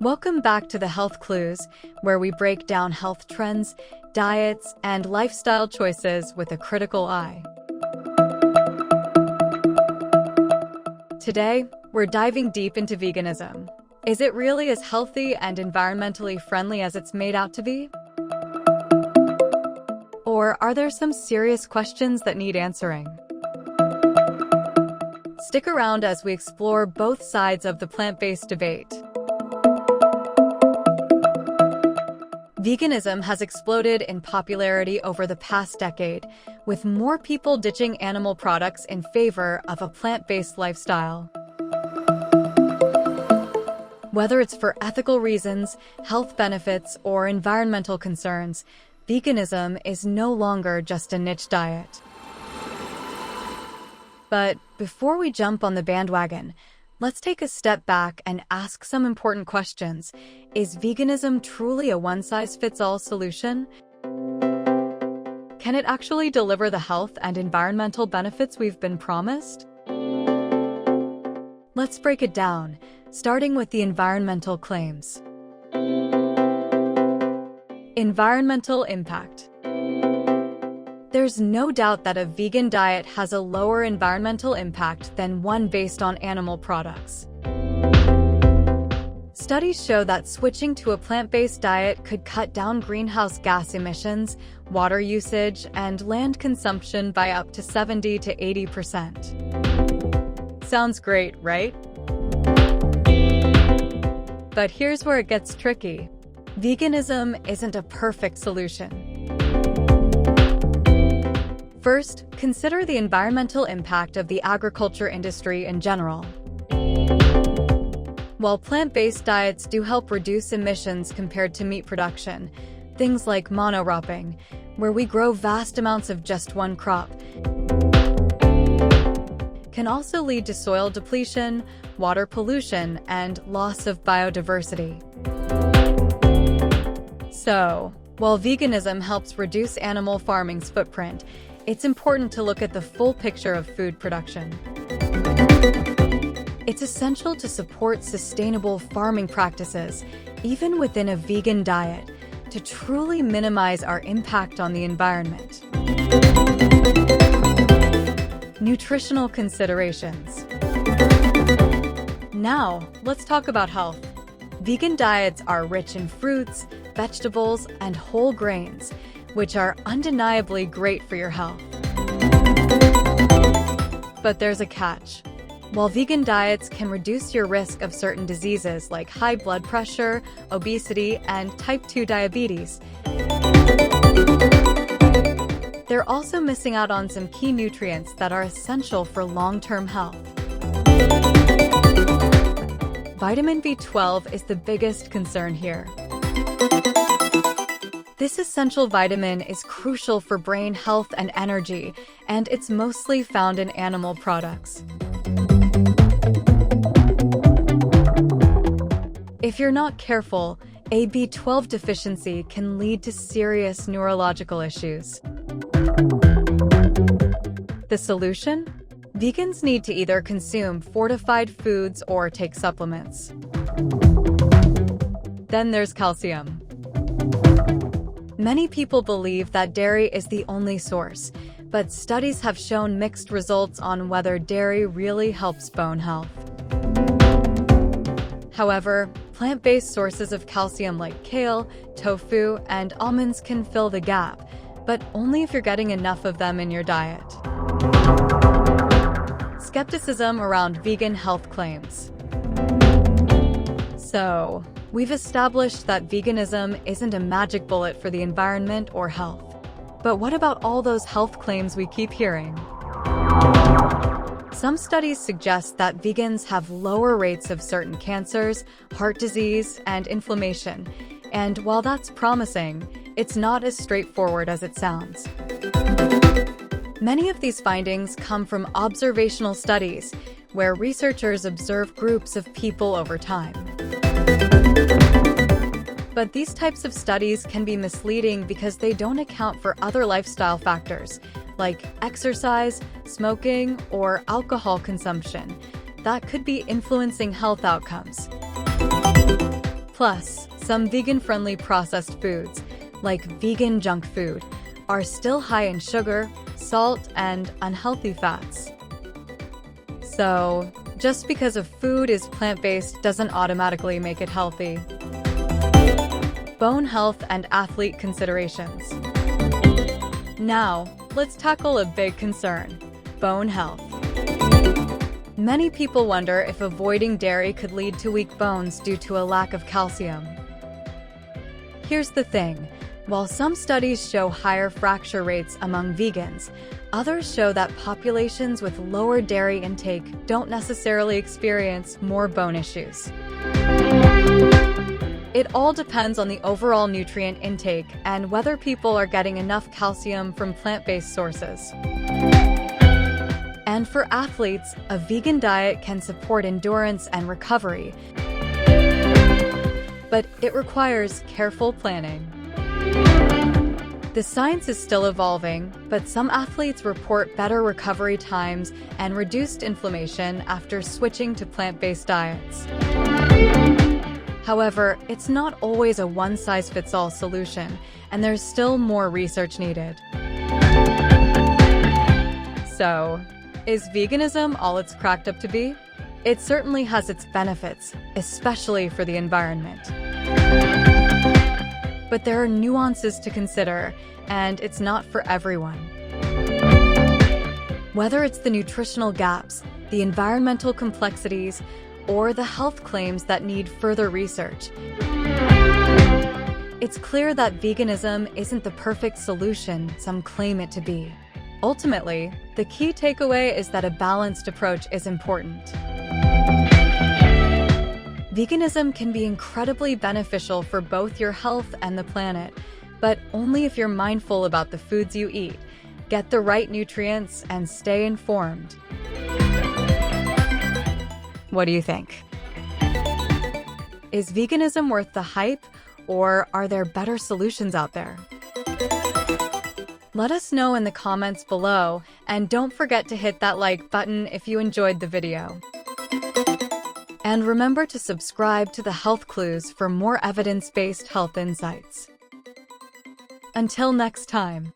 Welcome back to the Health Clues, where we break down health trends, diets, and lifestyle choices with a critical eye. Today, we're diving deep into veganism. Is it really as healthy and environmentally friendly as it's made out to be? Or are there some serious questions that need answering? Stick around as we explore both sides of the plant-based debate. Veganism has exploded in popularity over the past decade, with more people ditching animal products in favor of a plant-based lifestyle. Whether it's for ethical reasons, health benefits, or environmental concerns, veganism is no longer just a niche diet. But before we jump on the bandwagon, let's take a step back and ask some important questions. Is veganism truly a one-size-fits-all solution? Can it actually deliver the health and environmental benefits we've been promised? Let's break it down, starting with the environmental claims. Environmental impact. There's no doubt that a vegan diet has a lower environmental impact than one based on animal products. Studies show that switching to a plant-based diet could cut down greenhouse gas emissions, water usage, and land consumption by up to 70 to 80%. Sounds great, right? But here's where it gets tricky. Veganism isn't a perfect solution. First, consider the environmental impact of the agriculture industry in general. While plant-based diets do help reduce emissions compared to meat production, things like monocropping, where we grow vast amounts of just one crop, can also lead to soil depletion, water pollution, and loss of biodiversity. So, while veganism helps reduce animal farming's footprint, it's important to look at the full picture of food production. It's essential to support sustainable farming practices, even within a vegan diet, to truly minimize our impact on the environment. Nutritional considerations. Now, let's talk about health. Vegan diets are rich in fruits, vegetables, and whole grains, which are undeniably great for your health. But there's a catch. While vegan diets can reduce your risk of certain diseases like high blood pressure, obesity, and type 2 diabetes, they're also missing out on some key nutrients that are essential for long-term health. Vitamin B12 is the biggest concern here. This essential vitamin is crucial for brain health and energy, and it's mostly found in animal products. If you're not careful, a B12 deficiency can lead to serious neurological issues. The solution? Vegans need to either consume fortified foods or take supplements. Then there's calcium. Many people believe that dairy is the only source, but studies have shown mixed results on whether dairy really helps bone health. However, plant-based sources of calcium like kale, tofu, and almonds can fill the gap, but only if you're getting enough of them in your diet. Skepticism around vegan health claims. So, we've established that veganism isn't a magic bullet for the environment or health. But what about all those health claims we keep hearing? Some studies suggest that vegans have lower rates of certain cancers, heart disease, and inflammation. And while that's promising, it's not as straightforward as it sounds. Many of these findings come from observational studies, where researchers observe groups of people over time. But these types of studies can be misleading because they don't account for other lifestyle factors, like exercise, smoking, or alcohol consumption, that could be influencing health outcomes. Plus, some vegan-friendly processed foods, like vegan junk food, are still high in sugar, salt, and unhealthy fats. So, just because a food is plant-based doesn't automatically make it healthy. Bone health and athlete considerations. Now, let's tackle a big concern: bone health. Many people wonder if avoiding dairy could lead to weak bones due to a lack of calcium. Here's the thing: while some studies show higher fracture rates among vegans, others show that populations with lower dairy intake don't necessarily experience more bone issues. It all depends on the overall nutrient intake and whether people are getting enough calcium from plant-based sources. And for athletes, a vegan diet can support endurance and recovery, but it requires careful planning. The science is still evolving, but some athletes report better recovery times and reduced inflammation after switching to plant-based diets. However, it's not always a one-size-fits-all solution, and there's still more research needed. So, is veganism all it's cracked up to be? It certainly has its benefits, especially for the environment. But there are nuances to consider, and it's not for everyone. Whether it's the nutritional gaps, the environmental complexities, or the health claims that need further research, it's clear that veganism isn't the perfect solution some claim it to be. Ultimately, the key takeaway is that a balanced approach is important. Veganism can be incredibly beneficial for both your health and the planet, but only if you're mindful about the foods you eat, get the right nutrients, and stay informed. What do you think? Is veganism worth the hype, or are there better solutions out there? Let us know in the comments below, and don't forget to hit that like button if you enjoyed the video. And remember to subscribe to the Health Clues for more evidence-based health insights. Until next time.